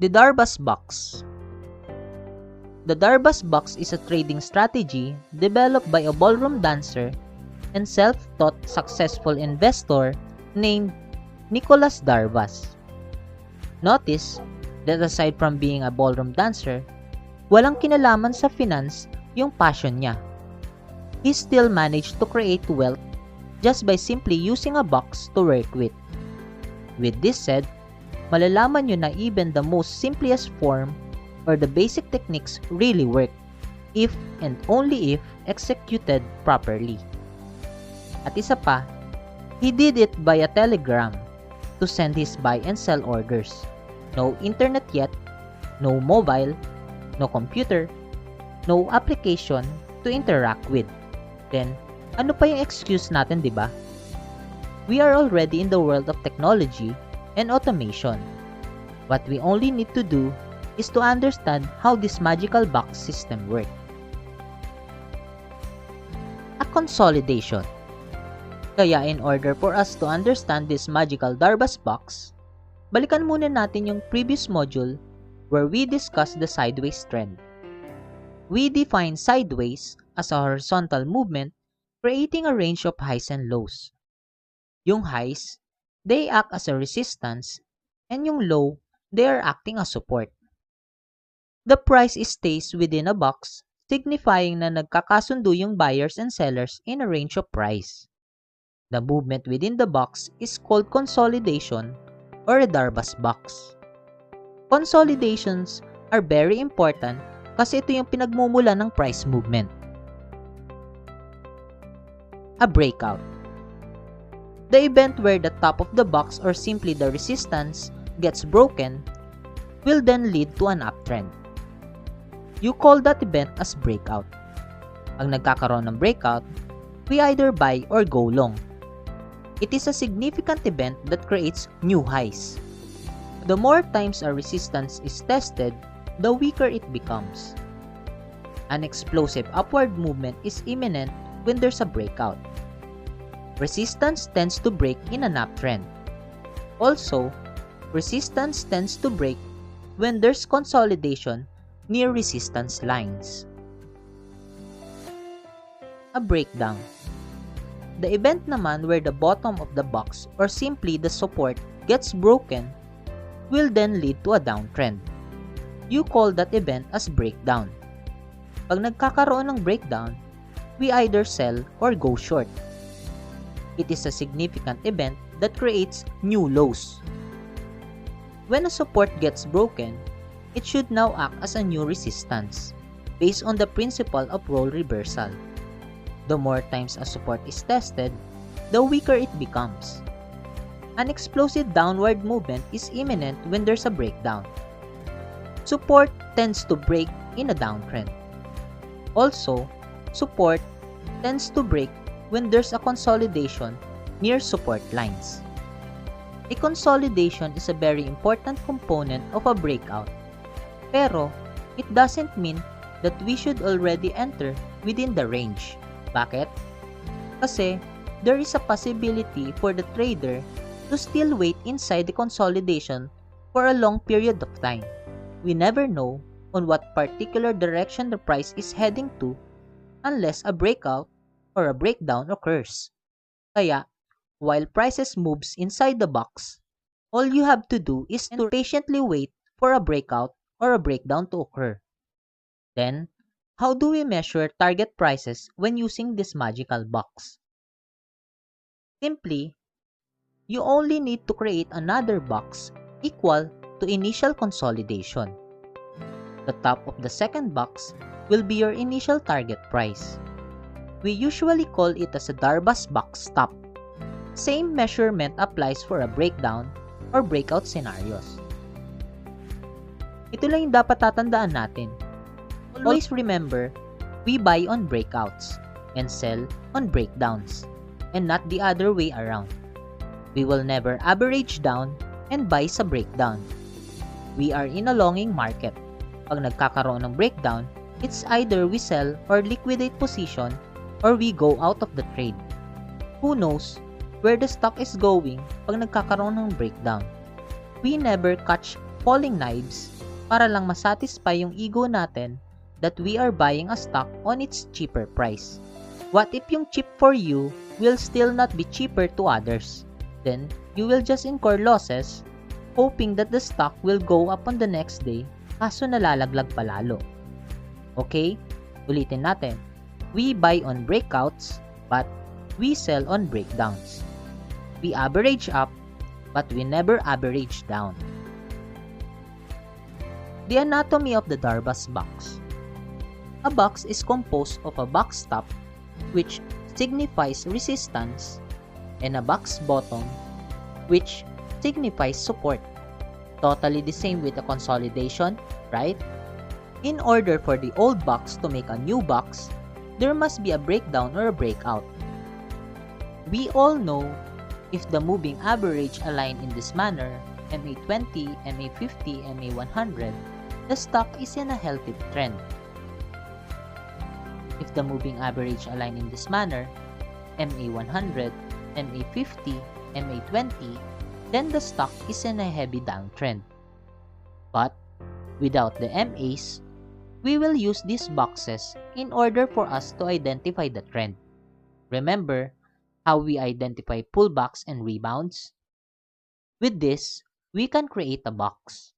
The Darbus Box. The Darbus Box is a trading strategy developed by a ballroom dancer and self-taught successful investor named Nicholas Darvas. Notice that aside from being a ballroom dancer, walang kinalaman sa finance yung passion niya. He still managed to create wealth just by simply using a box to work with. With this said, malalaman nyo na even the most simplest form or the basic techniques really work if and only if executed properly. At isa pa, he did it via telegram to send his buy and sell orders. No internet yet, no mobile, no computer, no application to interact with. Then, ano pa yung excuse natin, di ba? We are already in the world of technology and automation. What we only need to do is to understand how this magical box system works. A consolidation. Kaya in order for us to understand this magical Darbus box, balikan muna natin yung previous module where we discussed the sideways trend. We define sideways as a horizontal movement creating a range of highs and lows. Yung highs, they act as a resistance, and yung low, they are acting as support. The price stays within a box, signifying na nagkakasundo yung buyers and sellers in a range of price. The movement within the box is called consolidation or a Darbus box. Consolidations are very important kasi ito yung pinagmumula ng price movement. A breakout. The event where the top of the box or simply the resistance gets broken will then lead to an uptrend. You call that event as breakout. Pag nagkakaroon ng breakout, we either buy or go long. It is a significant event that creates new highs. The more times a resistance is tested, the weaker it becomes. An explosive upward movement is imminent when there's a breakout. Resistance tends to break in an uptrend. Also, resistance tends to break when there's consolidation near resistance lines. A breakdown. The event naman where the bottom of the box or simply the support gets broken will then lead to a downtrend. You call that event as breakdown. Pag nagkakaroon ng breakdown, we either sell or go short. It is a significant event that creates new lows. When a support gets broken, it should now act as a new resistance based on the principle of role reversal. The more times a support is tested, the weaker it becomes. An explosive downward movement is imminent when there's a breakdown. Support tends to break in a downtrend. Also, support tends to break when there's a consolidation near support lines. A consolidation is a very important component of a breakout, pero it doesn't mean that we should already enter within the range. Bakit? Kasi there is a possibility for the trader to still wait inside the consolidation for a long period of time. We never know on what particular direction the price is heading to unless a breakout or a breakdown occurs. Kaya, while prices moves inside the box, all you have to do is to patiently wait for a breakout or a breakdown to occur. Then, how do we measure target prices when using this magical box? Simply, you only need to create another box equal to initial consolidation. The top of the second box will be your initial target price. We usually call it as a Darbus box top. Same measurement applies for a breakdown or breakout scenarios. Ito lang yung dapat tatandaan natin. Always remember, we buy on breakouts and sell on breakdowns, and not the other way around. We will never average down and buy sa breakdown. We are in a longing market. Pag nagkakaroon ng breakdown, it's either we sell or liquidate position or we go out of the trade. Who knows where the stock is going pag nagkakaroon ng breakdown? We never catch falling knives para lang masatisfy yung ego natin that we are buying a stock on its cheaper price. What if yung cheap for you will still not be cheaper to others? Then, you will just incur losses hoping that the stock will go up on the next day kaso nalalaglag palalo. Okay? Ulitin natin. We buy on breakouts but we sell on breakdowns. We average up but we never average down. The anatomy of the Darvas box. A box is composed of a box top, which signifies resistance, and a box bottom, which signifies support. Totally the same with the consolidation, right? In order for the old box to make a new box, there must be a breakdown or a breakout. We all know if the moving average align in this manner, MA20, MA50, MA100, the stock is in a healthy trend. If the moving average align in this manner, MA100, MA50, MA20, then the stock is in a heavy downtrend. But without the MAs, we will use these boxes in order for us to identify the trend. Remember how we identify pullbacks and rebounds? With this, we can create a box.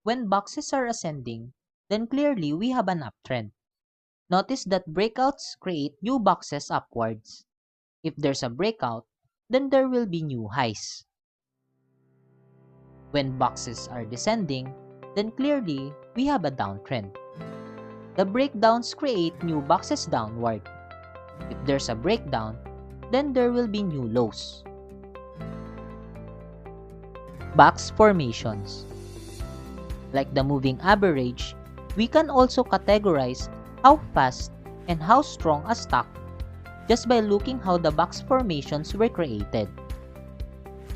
When boxes are ascending, then clearly we have an uptrend. Notice that breakouts create new boxes upwards. If there's a breakout, then there will be new highs. When boxes are descending, then clearly we have a downtrend. The breakdowns create new boxes downward. If there's a breakdown, then there will be new lows. Box formations. Like the moving average, we can also categorize how fast and how strong a stock just by looking how the box formations were created.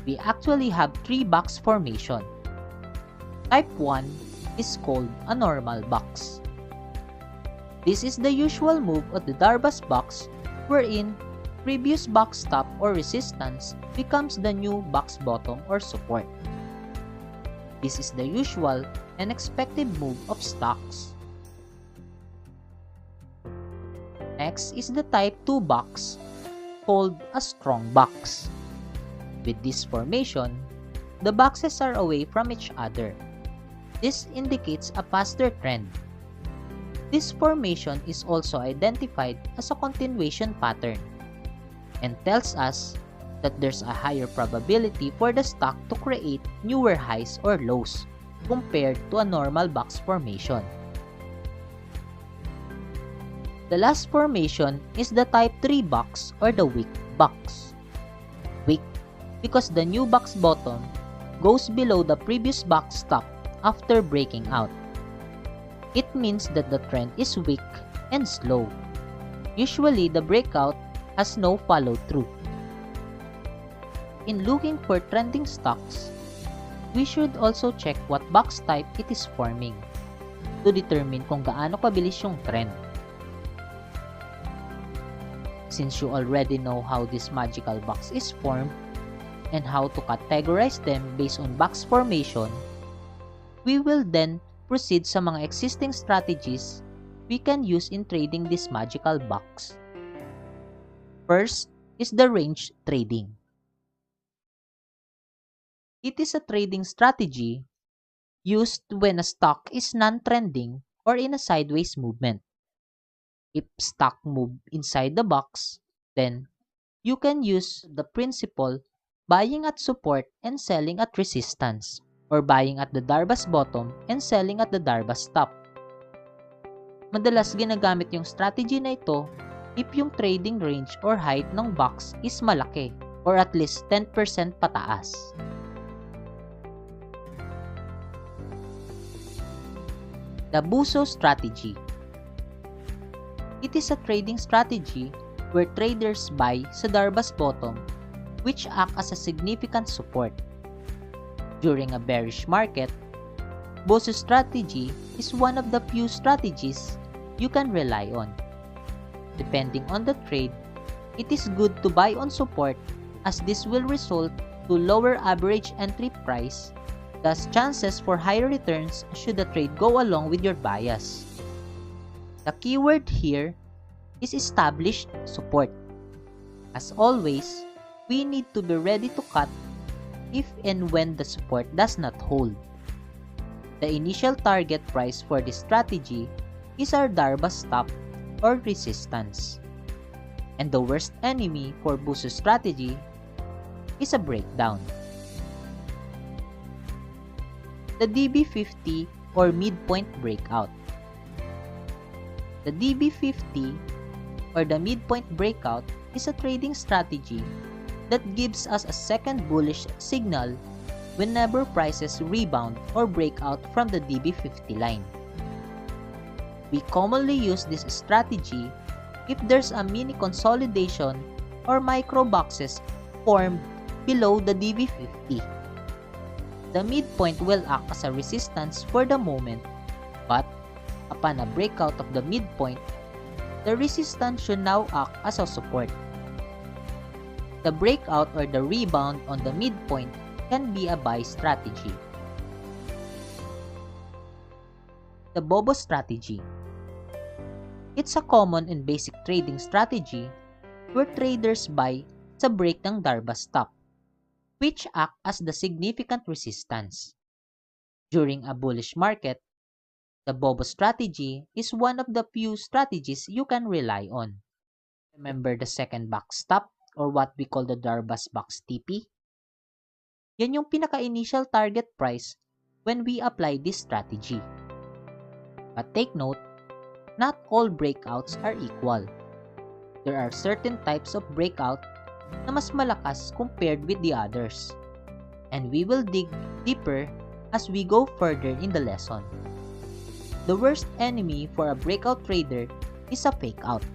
We actually have 3 box formation. Type 1 is called a normal box. This is the usual move of the Darvas box wherein previous box top or resistance becomes the new box bottom or support. This is the usual and expected move of stocks. Next is the type 2 box called a strong box. With this formation, the boxes are away from each other. This indicates a faster trend. This formation is also identified as a continuation pattern and tells us that there's a higher probability for the stock to create newer highs or lows compared to a normal box formation. The last formation is the type 3 box or the weak box. Weak because the new box bottom goes below the previous box top after breaking out. It means that the trend is weak and slow. Usually, the breakout has no follow-through. In looking for trending stocks, we should also check what box type it is forming to determine kung gaano kabilis yung trend. Since you already know how this magical box is formed and how to categorize them based on box formation, we will then proceed sa mga existing strategies we can use in trading this magical box. First is the range trading. It is a trading strategy used when a stock is non-trending or in a sideways movement. If stock move inside the box, then you can use the principle buying at support and selling at resistance, or buying at the Darvas bottom and selling at the Darvas top. Madalas ginagamit yung strategy na ito if yung trading range or height ng box is malaki or at least 10% pataas. The Buso strategy. It is a trading strategy where traders buy sa Darvas bottom, which act as a significant support. During a bearish market, Buso strategy is one of the few strategies you can rely on. Depending on the trade, it is good to buy on support as this will result to lower average entry price Thus, chances for higher returns should the trade go along with your bias. The keyword here is established support. As always, we need to be ready to cut if and when the support does not hold. The initial target price for this strategy is our Darba stop or resistance. And the worst enemy for Busu strategy is a breakdown. The DB50 or midpoint breakout. The DB50 or the midpoint breakout is a trading strategy that gives us a second bullish signal whenever prices rebound or break out from the DB50 line. We commonly use this strategy if there's a mini consolidation or micro boxes formed below the DB50. The midpoint will act as a resistance for the moment, but upon a breakout of the midpoint, the resistance should now act as a support. The breakout or the rebound on the midpoint can be a buy strategy. The Bobo strategy. It's a common and basic trading strategy where traders buy sa break ng Darba stop, which act as the significant resistance. During a bullish market, the Bobo strategy is one of the few strategies you can rely on. Remember the second box stop or what we call the Darba's box TP? Yan yung pinaka-initial target price when we apply this strategy. But take note, not all breakouts are equal. There are certain types of breakout na mas malakas compared with the others. And we will dig deeper as we go further in the lesson. The worst enemy for a breakout trader is a fake out.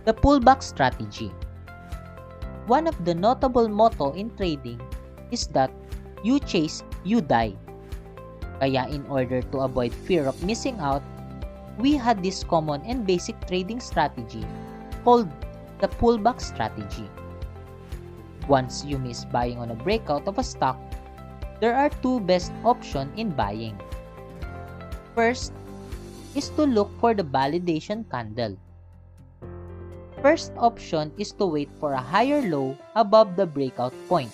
The pullback strategy. One of the notable motto in trading is that you chase, you die. Kaya in order to avoid fear of missing out, we had this common and basic trading strategy called the pullback strategy. Once you miss buying on a breakout of a stock, there are two best options in buying. First is to look for the validation candle. First option is to wait for a higher low above the breakout point.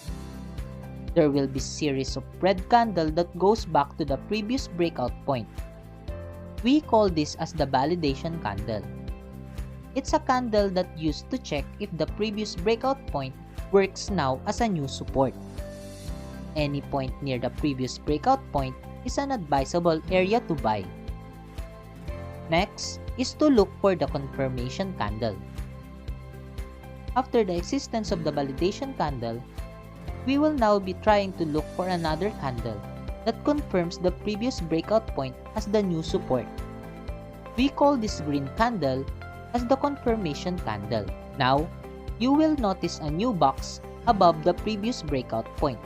There will be series of red candle that goes back to the previous breakout point. We call this as the validation candle. It's a candle that used to check if the previous breakout point works now as a new support. Any point near the previous breakout point is an advisable area to buy. Next is to look for the confirmation candle. After the existence of the validation candle, we will now be trying to look for another candle that confirms the previous breakout point as the new support. We call this green candle as the confirmation candle. Now, you will notice a new box above the previous breakout point.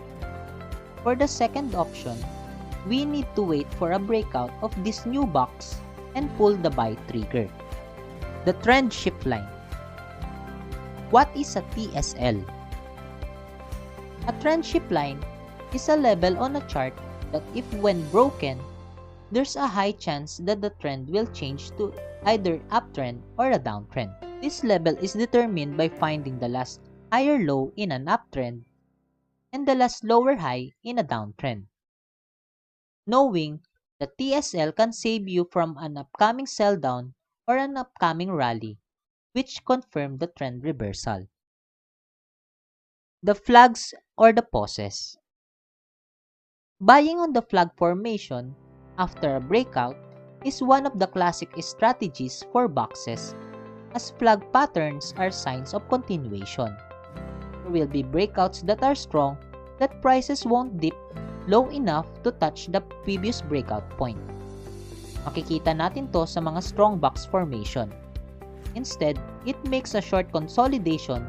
For the second option, we need to wait for a breakout of this new box and pull the buy trigger. The trend shift line. What is a TSL? A trend shift line is a level on a chart that if when broken, there's a high chance that the trend will change to either uptrend or a downtrend. This level is determined by finding the last higher low in an uptrend and the last lower high in a downtrend. Knowing the TSL can save you from an upcoming sell down or an upcoming rally, which confirm the trend reversal. The flags or the pauses. Buying on the flag formation after a breakout is one of the classic strategies for boxes, as flag patterns are signs of continuation. There will be breakouts that are strong that prices won't dip low enough to touch the previous breakout point. Makikita natin to sa mga strong box formation. Instead, it makes a short consolidation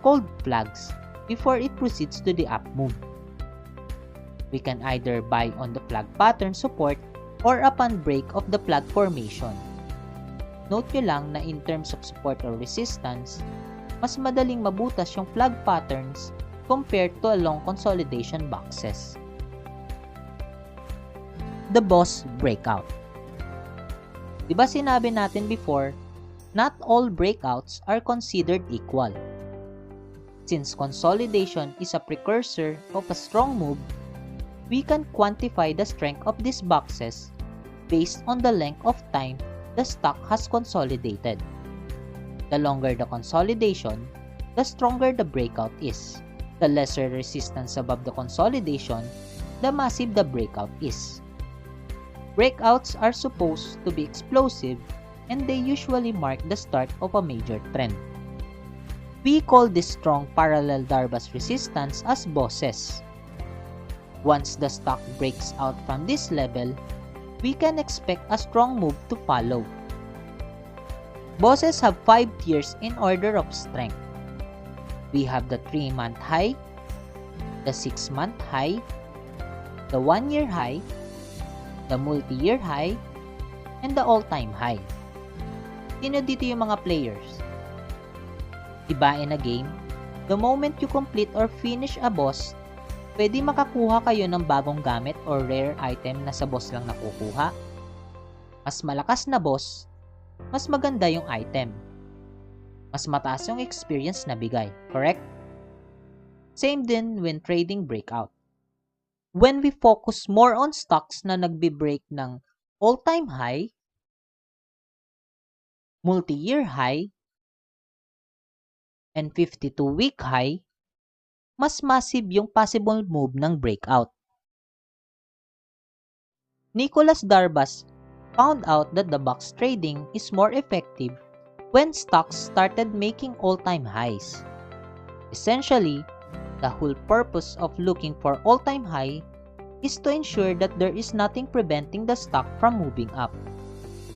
called flags before it proceeds to the up move. We can either buy on the flag pattern support or upon break of the flag formation. Note nyo lang na in terms of support or resistance, mas madaling mabutas yung flag patterns compared to a long consolidation boxes. the boss breakout. Diba sinabi natin before, not all breakouts are considered equal. Since consolidation is a precursor of a strong move, we can quantify the strength of these boxes based on the length of time the stock has consolidated. The longer the consolidation, the stronger the breakout is. The lesser resistance above the consolidation, the massive the breakout is. Breakouts are supposed to be explosive and they usually mark the start of a major trend. We call this strong parallel Darvas resistance as bosses. Once the stock breaks out from this level, we can expect a strong move to follow. Bosses have 5 tiers in order of strength. We have the 3-month high, the 6-month high, the 1-year high, the multi-year high, and the all-time high. Sino dito yung mga players? Diba in a game, the moment you complete or finish a boss, pwede makakuha kayo ng bagong gamit or rare item na sa boss lang nakukuha. Mas malakas na boss, mas maganda yung item. Mas mataas yung experience na bigay, correct? Same din when trading breakout. When we focus more on stocks na nagbe-break ng all-time high, multi-year high, and 52-week high, mas massive yung possible move ng breakout. Nicholas Darvas found out that the box trading is more effective when stocks started making all-time highs. Essentially, the whole purpose of looking for all-time high is to ensure that there is nothing preventing the stock from moving up.